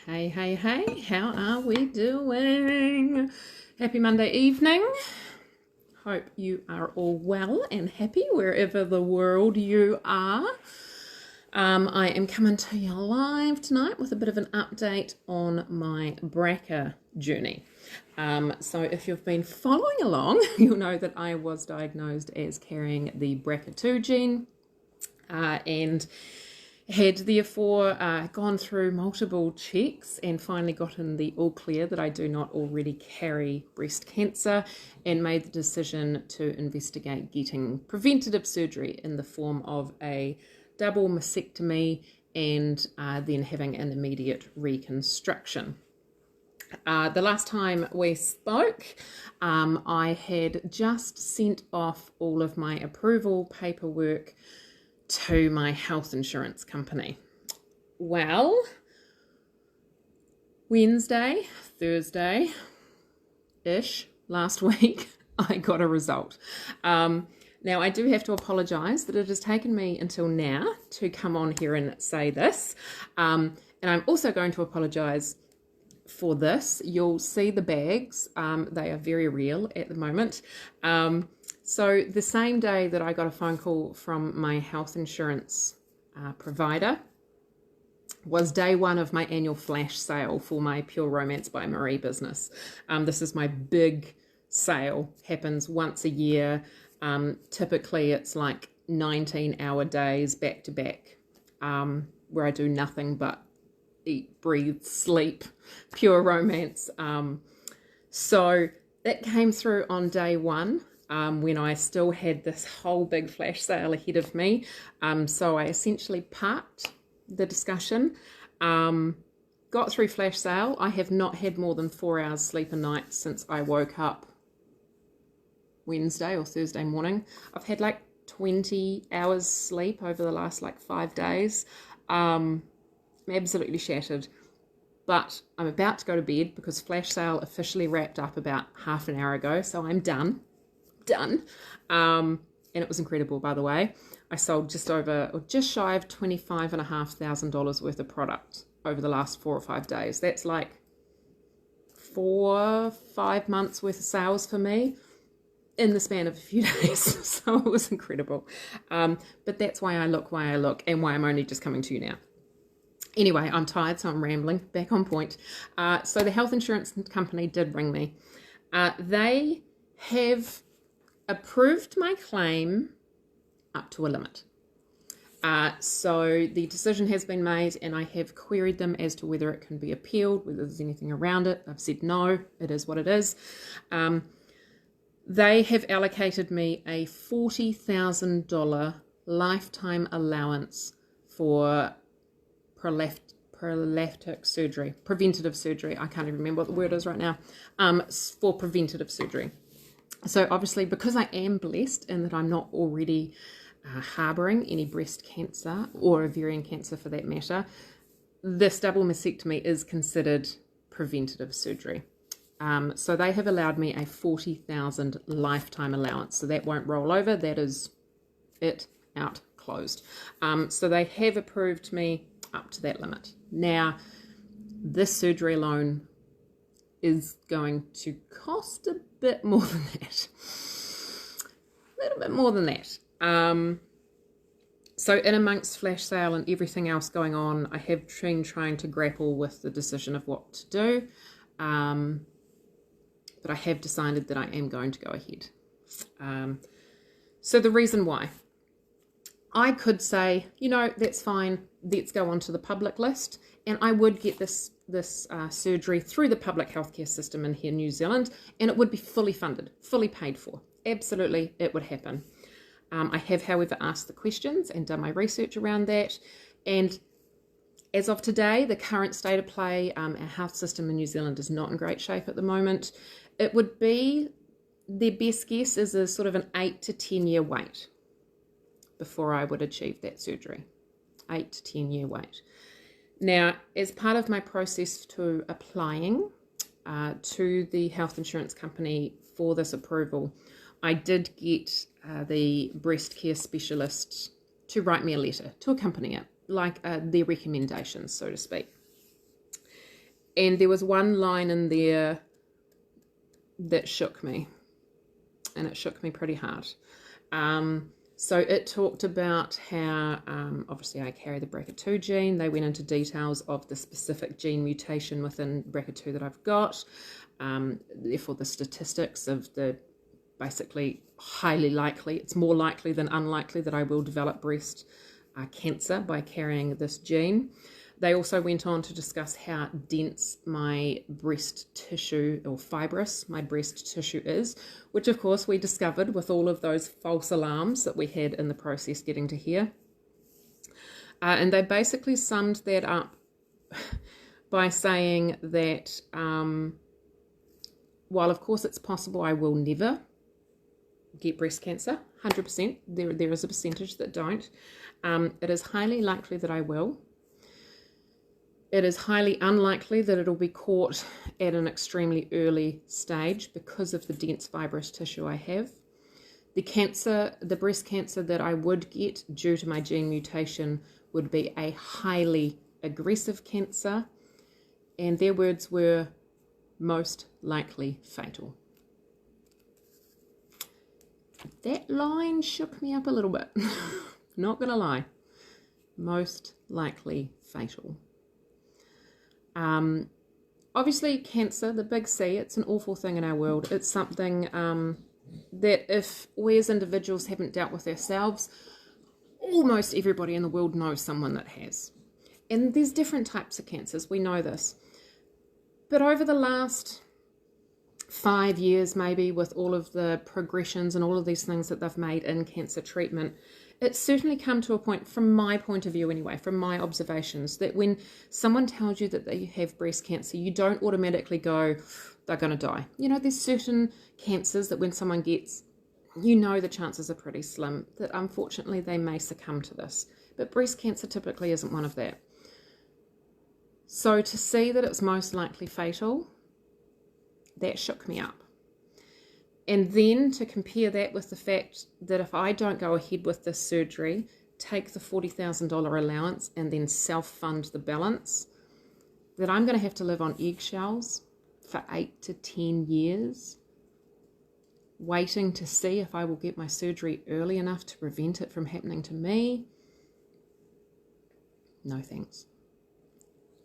Hey, hey, hey, how are we doing? Happy Monday evening. Hope you are all well and happy wherever the world you are. I am coming to you live tonight with a bit of an update on my BRCA journey. So if you've been following along, you'll know that I was diagnosed as carrying the BRCA2 gene and had therefore gone through multiple checks and finally gotten the all clear that I do not already carry breast cancer, and made the decision to investigate getting preventative surgery in the form of a double mastectomy and then having an immediate reconstruction. The last time we spoke, I had just sent off all of my approval paperwork to my health insurance company. Well, Wednesday, Thursday-ish last week, I got a result. Now, I do have to apologise that it has taken me until now to come on here and say this. And I'm also going to apologise for this. You'll see the bags. They are very real at the moment. So the same day that I got a phone call from my health insurance provider was day one of my annual flash sale for my Pure Romance by Marie business. This is my big sale, happens once a year. Typically it's like 19-hour days back to back, where I do nothing but eat, breathe, sleep, Pure Romance. So that came through on day one. When I still had this whole big flash sale ahead of me. So I essentially parked the discussion, got through flash sale. I have not had more than 4 hours sleep a night since I woke up Wednesday or Thursday morning. I've had like 20 hours sleep over the last 5 days. I'm absolutely shattered. But I'm about to go to bed because flash sale officially wrapped up about half an hour ago. So I'm done. And it was incredible, by the way. I sold just shy of $25,500 worth of product over the last 4 or 5 days. That's like 4-5 months worth of sales for me in the span of a few days. So it was incredible. But that's why I look and why I'm only just coming to you now. Anyway, I'm tired, so I'm rambling. Back on point. So the health insurance company did ring me. They have approved my claim up to a limit. So the decision has been made, and I have queried them as to whether it can be appealed, whether there's anything around it. I've said no, it is what it is. They have allocated me a $40,000 lifetime allowance for preventative surgery. I can't even remember what the word is right now. For preventative surgery. So obviously, because I am blessed in that I'm not already harbouring any breast cancer or ovarian cancer for that matter, this double mastectomy is considered preventative surgery. So they have allowed me a $40,000 lifetime allowance. So that won't roll over. That is it, out, closed. So they have approved me up to that limit. Now, this surgery alone is going to cost a bit more than that. A little bit more than that. So in amongst flash sale and everything else going on, I have been trying to grapple with the decision of what to do. But I have decided that I am going to go ahead. So the reason why. I could say, that's fine, let's go onto the public list, and I would get this surgery through the public healthcare system in here, New Zealand, and it would be fully funded, fully paid for. Absolutely, it would happen. I have, however, asked the questions and done my research around that, and as of today, the current state of play, our health system in New Zealand is not in great shape at the moment. It would be, their best guess is a sort of an 8 to 10 year wait before I would achieve that surgery. 8 to 10 year wait. Now, as part of my process to applying to the health insurance company for this approval, I did get the breast care specialist to write me a letter to accompany it, like their recommendations, so to speak. And there was one line in there that shook me, and it shook me pretty hard. So it talked about how, obviously I carry the BRCA2 gene. They went into details of the specific gene mutation within BRCA2 that I've got. Therefore, the statistics of the basically highly likely, it's more likely than unlikely that I will develop breast cancer by carrying this gene. They also went on to discuss how dense my breast tissue, or fibrous my breast tissue is, which of course we discovered with all of those false alarms that we had in the process getting to here. And they basically summed that up by saying that while of course it's possible I will never get breast cancer, 100%, there is a percentage that don't, it is highly likely that I will. It is highly unlikely that it'll be caught at an extremely early stage because of the dense fibrous tissue I have. The breast cancer that I would get due to my gene mutation would be a highly aggressive cancer, and their words were most likely fatal. That line shook me up a little bit, not gonna lie. Most likely fatal. Obviously cancer, the big C, it's an awful thing in our world. It's something that if we as individuals haven't dealt with ourselves, almost everybody in the world knows someone that has. And there's different types of cancers, we know this. But over the last 5 years maybe, with all of the progressions and all of these things that they've made in cancer treatment, it's certainly come to a point, from my point of view anyway, from my observations, that when someone tells you that they have breast cancer, you don't automatically go, they're going to die. You know, there's certain cancers that when someone gets, you know the chances are pretty slim that unfortunately they may succumb to this. But breast cancer typically isn't one of that. So to see that it's most likely fatal, that shook me up. And then to compare that with the fact that if I don't go ahead with this surgery, take the $40,000 allowance and then self-fund the balance, that I'm going to have to live on eggshells for 8 to 10 years, waiting to see if I will get my surgery early enough to prevent it from happening to me. No thanks.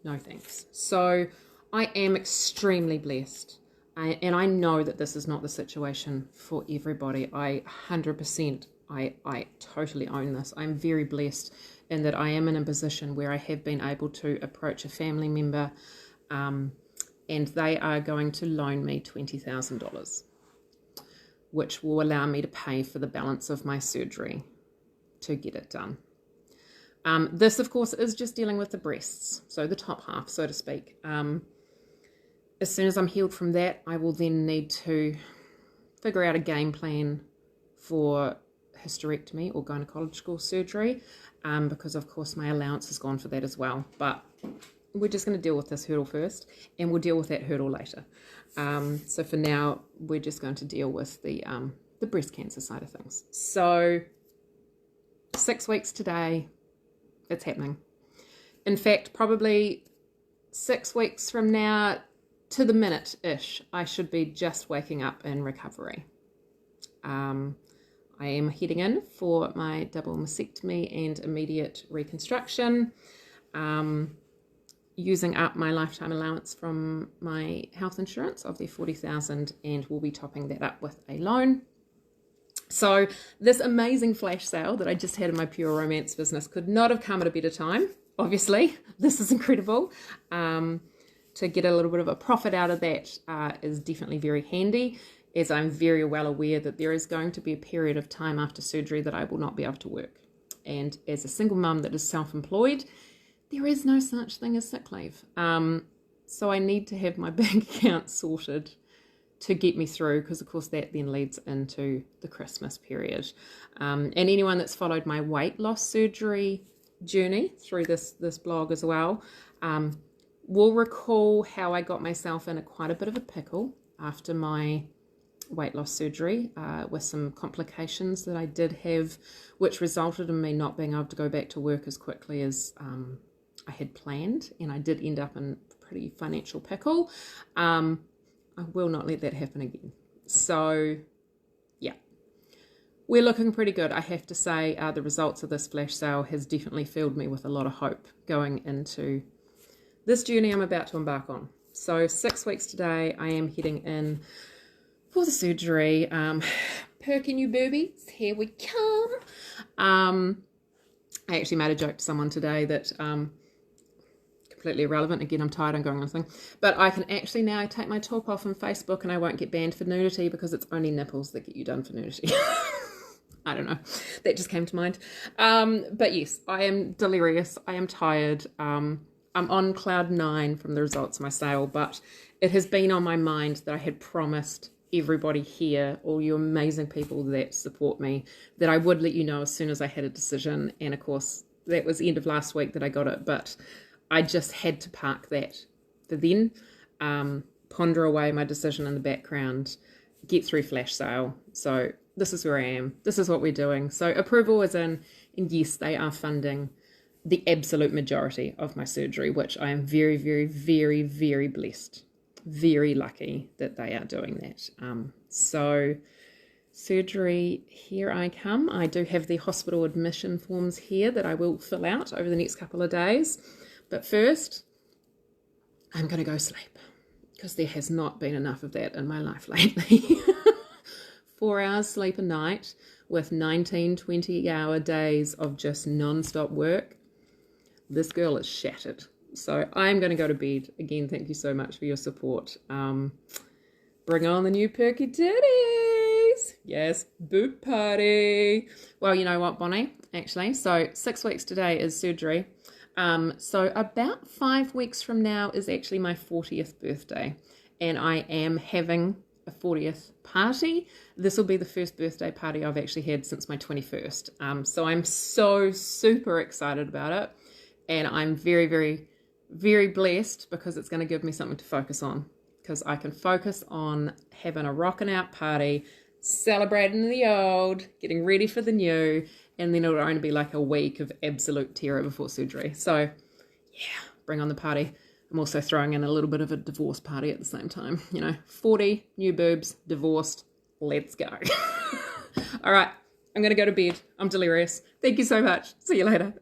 No thanks. So I am extremely blessed. And I know that this is not the situation for everybody. I 100%, I totally own this. I'm very blessed in that I am in a position where I have been able to approach a family member and they are going to loan me $20,000, which will allow me to pay for the balance of my surgery to get it done. This, of course, is just dealing with the breasts, so the top half, so to speak. As soon as I'm healed from that, I will then need to figure out a game plan for hysterectomy or gynecological surgery, because of course my allowance is gone for that as well. But we're just going to deal with this hurdle first, and we'll deal with that hurdle later. So for now, we're just going to deal with the breast cancer side of things. So 6 weeks today, it's happening. In fact, probably 6 weeks from now, to the minute-ish, I should be just waking up in recovery. I am heading in for my double mastectomy and immediate reconstruction, using up my lifetime allowance from my health insurance of the $40,000, and we'll be topping that up with a loan. So this amazing flash sale that I just had in my Pure Romance business could not have come at a better time. Obviously, this is incredible. To get a little bit of a profit out of that is definitely very handy, as I'm very well aware that there is going to be a period of time after surgery that I will not be able to work. And as a single mum that is self-employed, there is no such thing as sick leave. So I need to have my bank account sorted to get me through, because of course that then leads into the Christmas period. And anyone that's followed my weight loss surgery journey through this blog as well, will recall how I got myself in quite a bit of a pickle after my weight loss surgery, with some complications that I did have, which resulted in me not being able to go back to work as quickly as I had planned, and I did end up in a pretty financial pickle. I will not let that happen again. So yeah, we're looking pretty good. I have to say, the results of this flash sale has definitely filled me with a lot of hope going into this journey I'm about to embark on. So 6 weeks today, I am heading in for the surgery. Perky new boobies, here we come. I actually made a joke to someone today that completely irrelevant. Again, I'm tired, I'm going on this thing. But I can actually now take my top off on Facebook and I won't get banned for nudity because it's only nipples that get you done for nudity. I don't know. That just came to mind. But yes, I am delirious. I am tired. I'm on cloud 9 from the results of my sale, but it has been on my mind that I had promised everybody here, all you amazing people that support me, that I would let you know as soon as I had a decision. And of course, that was the end of last week that I got it, but I just had to park that for then, ponder away my decision in the background, get through flash sale. So this is where I am. This is what we're doing. So approval is in, and yes, they are funding the absolute majority of my surgery, which I am very, very, very, very blessed, very lucky that they are doing that. So surgery, here I come. I do have the hospital admission forms here that I will fill out over the next couple of days. But first, I'm going to go sleep because there has not been enough of that in my life lately. 4 hours sleep a night with 19, 20-hour days of just non-stop work. This girl is shattered. So I'm going to go to bed. Again, thank you so much for your support. Bring on the new perky titties. Yes, boob party. Well, you know what, Bonnie, actually. So 6 weeks today is surgery. So about 5 weeks from now is actually my 40th birthday. And I am having a 40th party. This will be the first birthday party I've actually had since my 21st. So I'm so super excited about it. And I'm very, very, very blessed because it's going to give me something to focus on. Because I can focus on having a rocking out party, celebrating the old, getting ready for the new, and then it'll only be like a week of absolute terror before surgery. So yeah, bring on the party. I'm also throwing in a little bit of a divorce party at the same time. You know, 40, new boobs, divorced, let's go. All right, I'm going to go to bed. I'm delirious. Thank you so much. See you later.